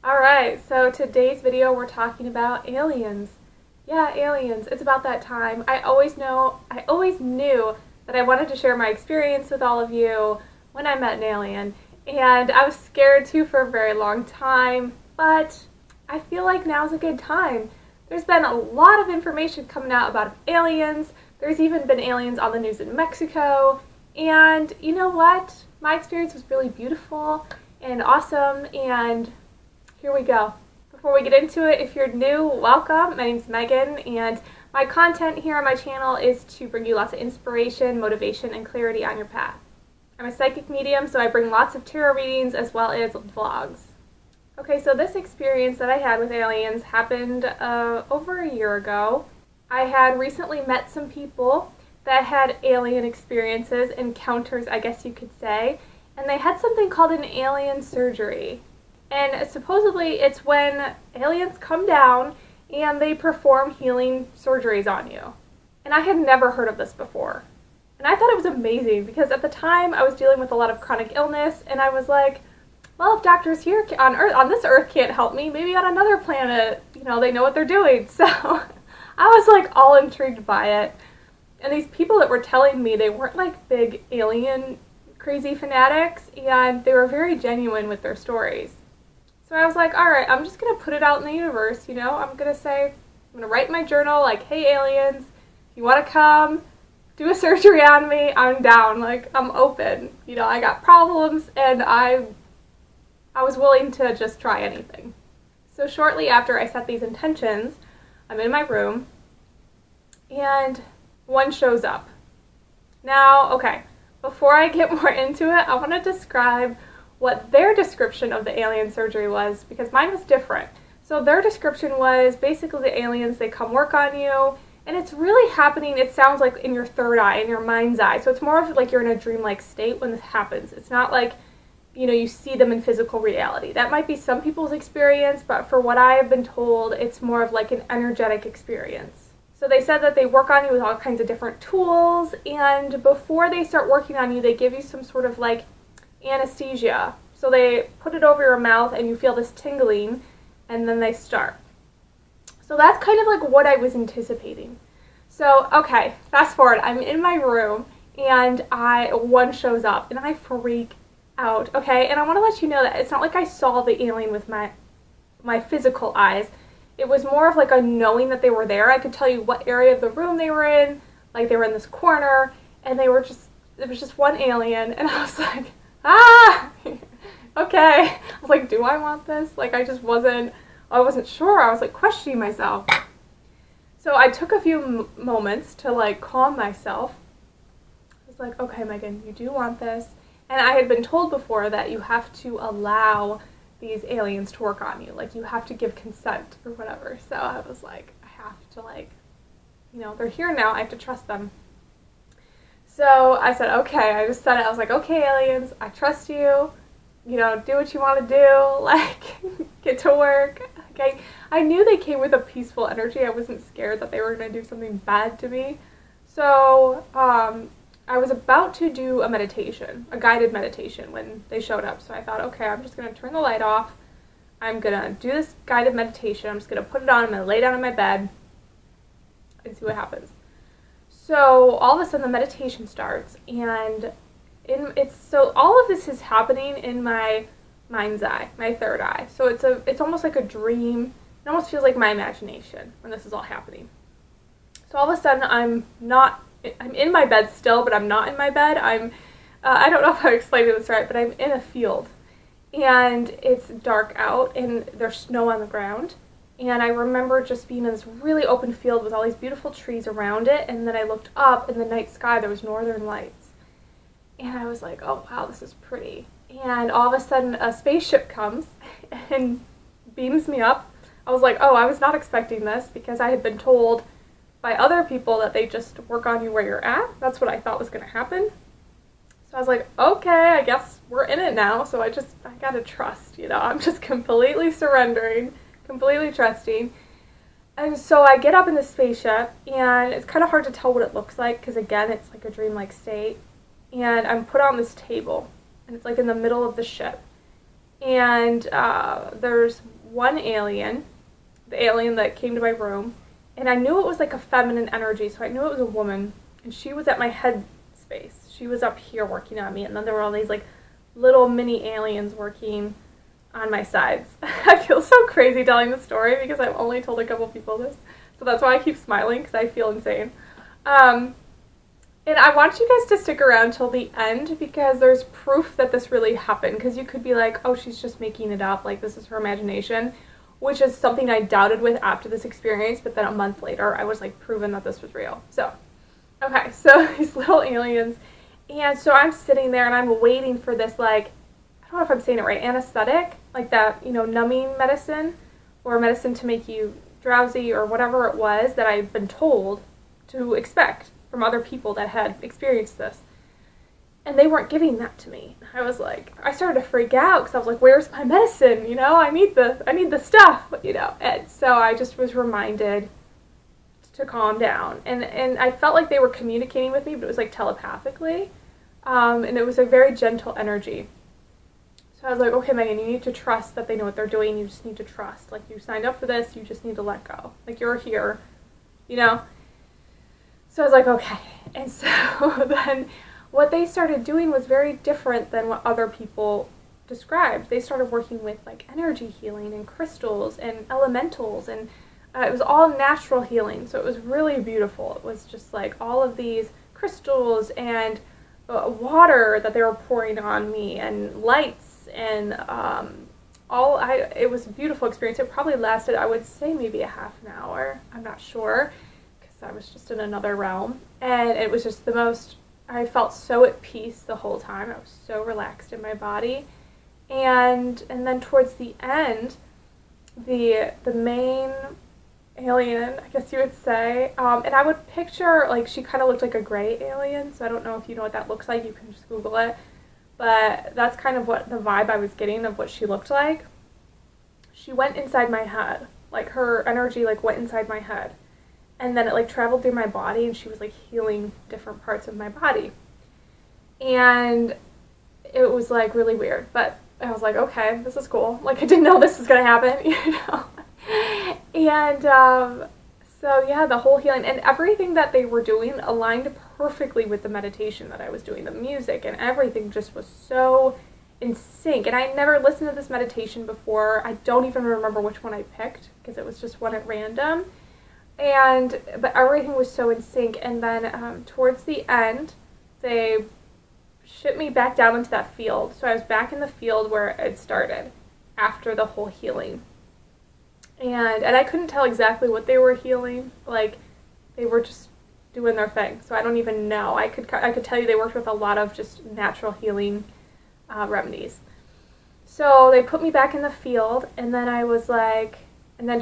Alright, so today's video we're talking about aliens. Yeah, aliens. It's about that time. I always knew that I wanted to share my experience with all of you when I met an alien. And I was scared too for a very long time, but I feel like now's a good time. There's been a lot of information coming out about aliens. There's even been aliens on the news in Mexico. And you know what? My experience was really beautiful and awesome, and here we go. Before we get into it, if you're new, welcome. My name's Megan, and my content here on my channel is to bring you lots of inspiration, motivation, and clarity on your path. I'm a psychic medium, so I bring lots of tarot readings as well as vlogs. Okay, so this experience that I had with aliens happened over a year ago. I had recently met some people that had alien experiences, encounters, I guess you could say, and they had something called an alien surgery. And supposedly it's when aliens come down and they perform healing surgeries on you. And I had never heard of this before. And I thought it was amazing because at the time I was dealing with a lot of chronic illness, and I was like, well, if doctors here on Earth, on this Earth can't help me, maybe on another planet, they know what they're doing. So I was like all intrigued by it. And these people that were telling me, they weren't like big alien crazy fanatics, and they were very genuine with their stories. So I was like, all right, I'm just going to put it out in the universe, I'm going to say, I'm going to write in my journal, like, hey, aliens, if you want to come do a surgery on me, I'm down. Like, I'm open. I got problems, and I was willing to just try anything. So shortly after I set these intentions, I'm in my room, and one shows up. Now, okay, before I get more into it, I want to describe what their description of the alien surgery was, because mine was different. So their description was basically the aliens, they come work on you, and it's really happening, it sounds like in your third eye, in your mind's eye. So it's more of like you're in a dreamlike state when this happens. It's not like, you see them in physical reality. That might be some people's experience, but for what I have been told, it's more of like an energetic experience. So they said that they work on you with all kinds of different tools, and before they start working on you, they give you some sort of like anesthesia. So they put it over your mouth and you feel this tingling, and then they start. So that's kind of like what I was anticipating. So, okay, fast forward, I'm in my room and one shows up and I freak out, okay? And I want to let you know that it's not like I saw the alien with my physical eyes. It was more of like a knowing that they were there. I could tell you what area of the room they were in, like they were in this corner, and it was just one alien, and I was like, ah, okay. I was like, do I want this? Like, I wasn't sure. I was like questioning myself. So I took a few moments to like calm myself. I was like, okay, Megan, you do want this. And I had been told before that you have to allow these aliens to work on you. Like, you have to give consent or whatever. So I was like, I have to they're here now. I have to trust them. So I said, okay, I just said it. I was like, okay, aliens, I trust you. Do what you want to do. Like, get to work. Okay. I knew they came with a peaceful energy. I wasn't scared that they were going to do something bad to me. So I was about to do a meditation, a guided meditation, when they showed up. So I thought, okay, I'm just going to turn the light off. I'm going to do this guided meditation. I'm just going to put it on. I'm going to lay down in my bed and see what happens. So all of a sudden the meditation starts, and so all of this is happening in my mind's eye, my third eye. So it's almost like a dream. It almost feels like my imagination when this is all happening. So all of a sudden I'm in my bed still, but I'm not in my bed. I don't know if I'm explaining this right, but I'm in a field, and it's dark out, and there's snow on the ground. And I remember just being in this really open field with all these beautiful trees around it, and then I looked up in the night sky, there was northern lights. And I was like, oh wow, this is pretty. And all of a sudden a spaceship comes and beams me up. I was like, oh, I was not expecting this, because I had been told by other people that they just work on you where you're at. That's what I thought was going to happen. So I was like, okay, I guess we're in it now, so I gotta trust, I'm just completely surrendering, completely trusting. And so I get up in the spaceship, and it's kind of hard to tell what it looks like, because again, it's like a dreamlike state. And I'm put on this table, and it's like in the middle of the ship. And there's one alien, the alien that came to my room, and I knew it was like a feminine energy, so I knew it was a woman, and she was at my head space. She was up here working on me, and then there were all these like little mini aliens working on my sides. I feel so crazy telling this story because I've only told a couple people this, so that's why I keep smiling, because I feel insane. And I want you guys to stick around till the end because there's proof that this really happened, because you could be like, oh, she's just making it up, like this is her imagination, which is something I doubted with after this experience, but then a month later I was like proven that this was real. So, okay, so these little aliens, and so I'm sitting there and I'm waiting for this, like, I don't know if I'm saying it right, anesthetic, like that, you know, numbing medicine, or medicine to make you drowsy, or whatever it was that I've been told to expect from other people that had experienced this. And they weren't giving that to me. I was like, I started to freak out because I was like, where's my medicine? You know, I need the stuff, you know. And so I just was reminded to calm down. And I felt like they were communicating with me, but it was like telepathically. And it was a very gentle energy. So I was like, okay, Megan, you need to trust that they know what they're doing. You just need to trust. Like, you signed up for this. You just need to let go. Like, you're here, you know. So I was like, okay. And so then what they started doing was very different than what other people described. They started working with like energy healing and crystals and elementals, and it was all natural healing. So it was really beautiful. It was just like all of these crystals and water that they were pouring on me, and lights, and it was a beautiful experience. It probably lasted, I would say, maybe a half an hour. I'm not sure, I was just in another realm, and it was just the most, I felt so at peace the whole time. I was so relaxed in my body, and then towards the end, the main alien, I guess you would say, and I would picture, like, she kind of looked like a gray alien, so I don't know if you know what that looks like. You can just Google it, but that's kind of what the vibe I was getting of what she looked like. She went inside my head, like her energy like went inside my head. And then it like traveled through my body, and she was like healing different parts of my body. And it was like really weird, but I was like, okay, this is cool. Like, I didn't know this was gonna happen, you know. And so yeah, the whole healing and everything that they were doing aligned perfectly with the meditation that I was doing. The music and everything just was so in sync. And I never listened to this meditation before. I don't even remember which one I picked because it was just one at random. But everything was so in sync, and then towards the end, they shipped me back down into that field. So I was back in the field where it started after the whole healing. And I couldn't tell exactly what they were healing. Like, they were just doing their thing. So I don't even know. I could tell you they worked with a lot of just natural healing remedies. So they put me back in the field, and then I was like, and then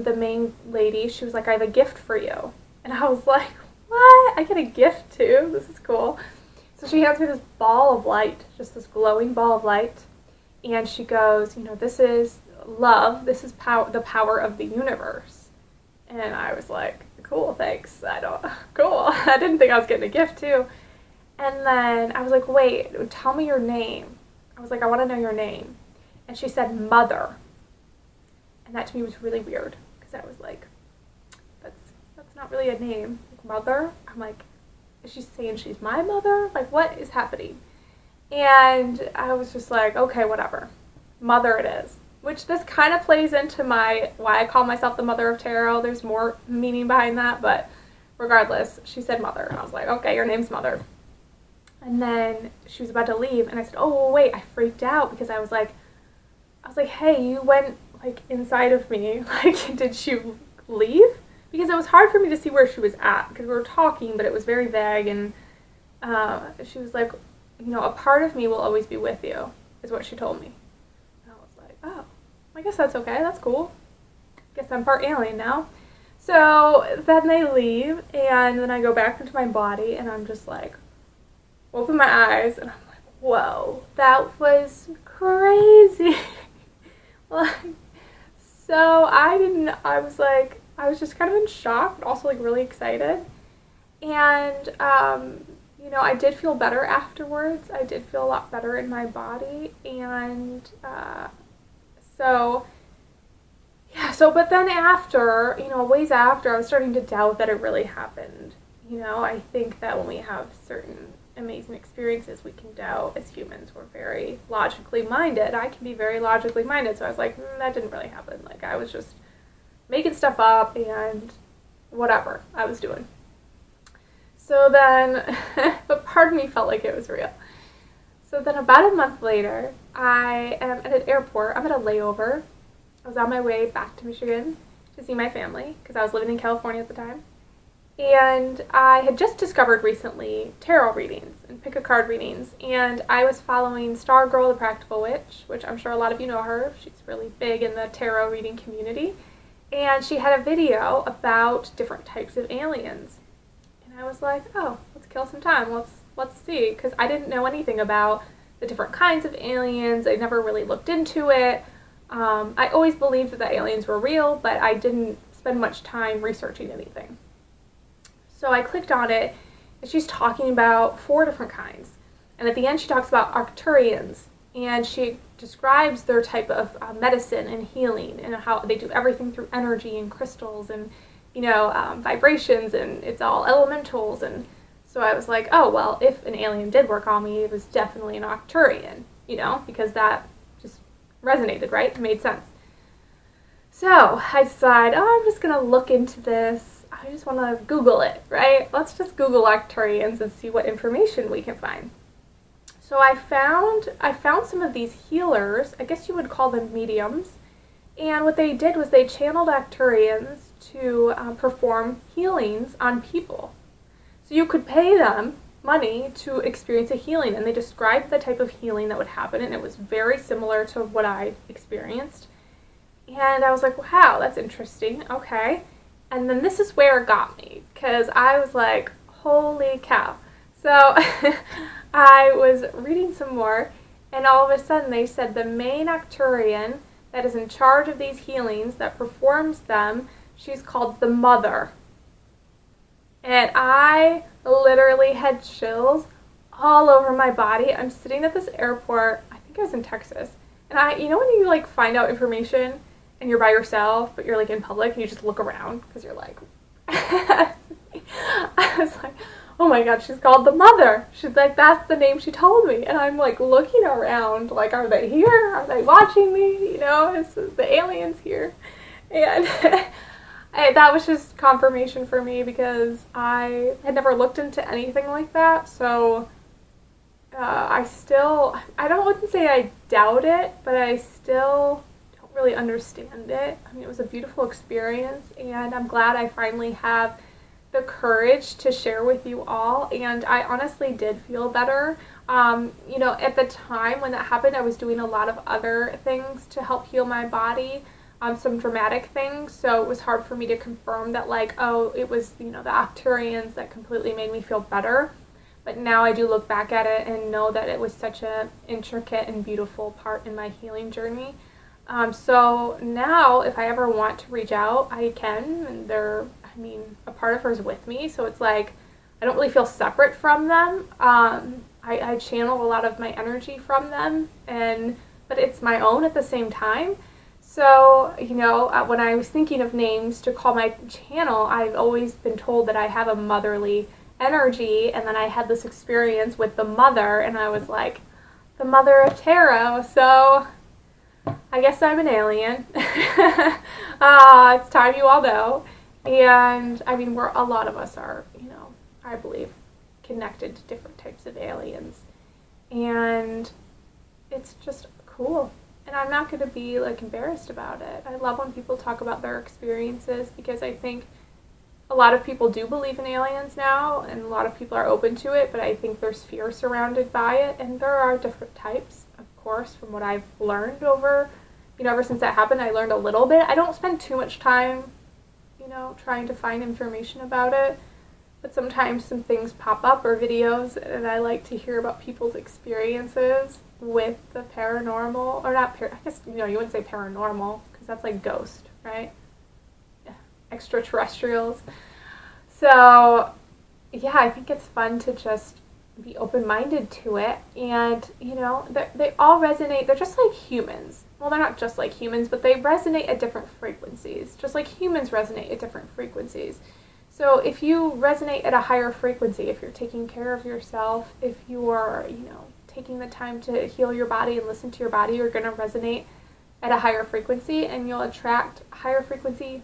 the main lady, she was like, I have a gift for you. And I was like, what? I get a gift too? This is cool. So she hands me this ball of light, just this glowing ball of light. And she goes, you know, this is love. This is the power of the universe. And I was like, cool, thanks. Cool. I didn't think I was getting a gift too. And then I was like, wait, tell me your name. I was like, I want to know your name. And she said, Mother. And that to me was really weird, because I was like, that's not really a name. Like, Mother? I'm like, is she saying she's my mother? Like, what is happening? And I was just like, okay, whatever. Mother it is. Which this kind of plays into why I call myself the Mother of Tarot. There's more meaning behind that, but regardless, she said Mother. And I was like, okay, your name's Mother. And then she was about to leave, and I said, oh, wait, I freaked out, because I was like, hey, you went like inside of me, like, did she leave? Because it was hard for me to see where she was at, because we were talking, but it was very vague, and she was like, you know, a part of me will always be with you, is what she told me. And I was like, oh, I guess that's okay, that's cool. Guess I'm part alien now. So then they leave, and then I go back into my body, and I'm just like, open my eyes, and I'm like, whoa, that was crazy. Like, so I was just kind of in shock, but also like really excited. And, you know, I did feel better afterwards. I did feel a lot better in my body. And So, yeah, but then after, ways after, I was starting to doubt that it really happened. I think that when we have certain amazing experiences, we can doubt. As humans, we're very logically minded. I can be very logically minded, so I was like, that didn't really happen. Like, I was just making stuff up and whatever I was doing. So then, but part of me felt like it was real. So then about a month later, I am at an airport. I'm at a layover. I was on my way back to Michigan to see my family because I was living in California at the time. And I had just discovered recently tarot readings and pick-a-card readings. And I was following Star Girl, the Practical Witch, which I'm sure a lot of you know her. She's really big in the tarot reading community. And she had a video about different types of aliens. And I was like, oh, let's kill some time. Let's see. Because I didn't know anything about the different kinds of aliens. I never really looked into it. I always believed that the aliens were real, but I didn't spend much time researching anything. So I clicked on it, and she's talking about 4 different kinds. And at the end, she talks about Arcturians, and she describes their type of medicine and healing, and how they do everything through energy and crystals and, vibrations, and it's all elementals. And so I was like, oh, well, if an alien did work on me, it was definitely an Arcturian, because that just resonated, right? It made sense. So I decide, I'm just going to look into this. I just want to Google it, right? Let's just Google Arcturians and see what information we can find. So I found some of these healers. I guess you would call them mediums. And what they did was they channeled Arcturians to perform healings on people. So you could pay them money to experience a healing, and they described the type of healing that would happen, and it was very similar to what I experienced. And I was like, wow, that's interesting. Okay. And then this is where it got me, because I was like, holy cow. So I was reading some more, and all of a sudden they said the main Arcturian that is in charge of these healings, that performs them, she's called the Mother. And I literally had chills all over my body. I'm sitting at this airport, I think I was in Texas, and when you find out information and you're by yourself, but you're in public and you just look around because you're like, I was like, oh my God, she's called the Mother. She's like, that's the name she told me. And I'm looking around, are they here? Are they watching me? Is the aliens here? And that was just confirmation for me, because I had never looked into anything like that. So I wouldn't say I doubt it, but I still don't really understand it. I mean, it was a beautiful experience, and I'm glad I finally have the courage to share with you all. And I honestly did feel better. At the time when that happened, I was doing a lot of other things to help heal my body. Some dramatic things, so it was hard for me to confirm that, it was, the Arcturians that completely made me feel better. But now I do look back at it and know that it was such an intricate and beautiful part in my healing journey. So now, if I ever want to reach out, I can, and a part of her is with me, so it's I don't really feel separate from them. I channel a lot of my energy from them, but it's my own at the same time. So, when I was thinking of names to call my channel, I've always been told that I have a motherly energy, and then I had this experience with the Mother, and I was like, the Mother of Tarot, so I guess I'm an alien. It's time you all know. And, a lot of us are, I believe, connected to different types of aliens. And it's just cool. And I'm not going to be, embarrassed about it. I love when people talk about their experiences, because I think a lot of people do believe in aliens now, and a lot of people are open to it, but I think there's fear surrounded by it, and there are different types, of course, from what I've learned over, ever since that happened. I learned a little bit. I don't spend too much time, trying to find information about it, but sometimes some things pop up, or videos, and I like to hear about people's experiences with the paranormal, or not, I guess, you wouldn't say paranormal, because that's ghost, right? Yeah. Extraterrestrials. So, yeah, I think it's fun to just be open-minded to it, and, they all resonate. They're just like humans. well, they're not just like humans, but they resonate at different frequencies, just like humans resonate at different frequencies. So if you resonate at a higher frequency, if you're taking care of yourself, if you're, taking the time to heal your body and listen to your body, you're going to resonate at a higher frequency, and you'll attract higher frequency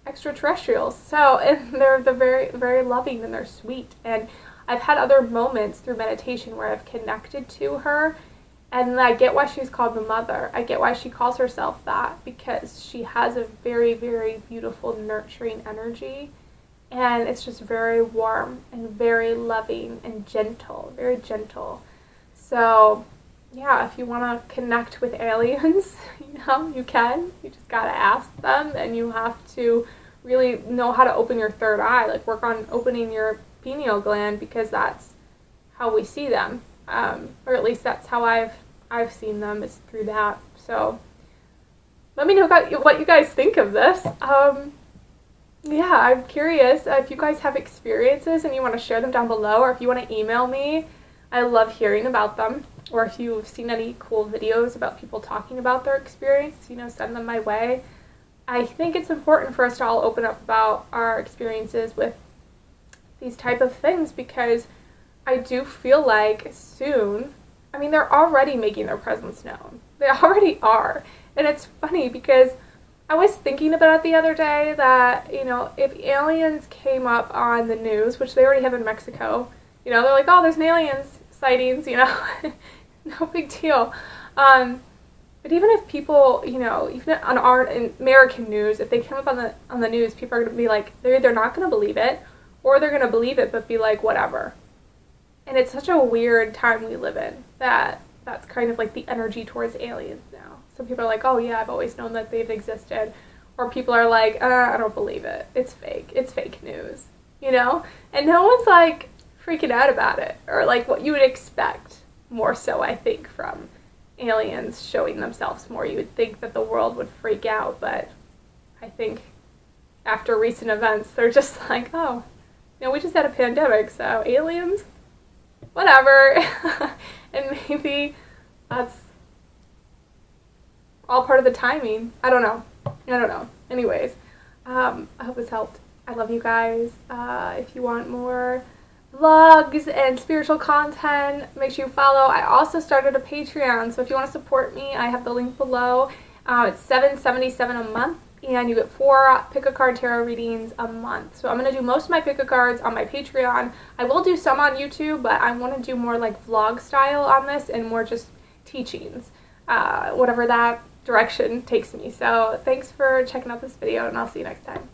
extraterrestrials. So, and they're very, very loving, and they're sweet. And I've had other moments through meditation where I've connected to her, and I get why she's called the mother. I get why she calls herself that, because she has a very, very beautiful, nurturing energy, and it's just very warm and very loving and gentle, very gentle. So, yeah, if you want to connect with aliens, you can. You just got to ask them, and you have to really know how to open your third eye, like work on opening your pineal gland, because that's how we see them, or at least that's how I've seen them, is through that. So let me know what you guys think of this. Yeah, I'm curious if you guys have experiences and you want to share them down below, or if you want to email me. I love hearing about them. Or if you've seen any cool videos about people talking about their experience, send them my way. I think it's important for us to all open up about our experiences with these type of things, because I do feel like soon, they're already making their presence known. They already are. And it's funny because I was thinking about it the other day that, if aliens came up on the news, which they already have in Mexico, they're like, oh, there's an aliens sightings, no big deal. But even if people, even on our American news, if they come up on the news, people are going to be like, they're either not going to believe it, or they're going to believe it but be like, whatever. And it's such a weird time we live in that's kind of like the energy towards aliens now. Some people are like, oh yeah, I've always known that they've existed. Or people are like, I don't believe it. It's fake. It's fake news. And no one's like freaking out about it, or like what you would expect more so, I think, from aliens showing themselves more. You would think that the world would freak out, but I think after recent events, they're just like, oh, we just had a pandemic, so aliens, whatever. And maybe that's all part of the timing. I don't know. Anyways, I hope this helped. I love you guys. If you want more vlogs and spiritual content, make sure you follow. I also started a Patreon, so if you want to support me, I have the link below. It's $7.77 a month, and you get 4 pick-a-card tarot readings a month. So I'm going to do most of my pick-a-cards on my Patreon. I will do some on YouTube, but I want to do more like vlog style on this, and more just teachings, whatever that direction takes me. So thanks for checking out this video, and I'll see you next time.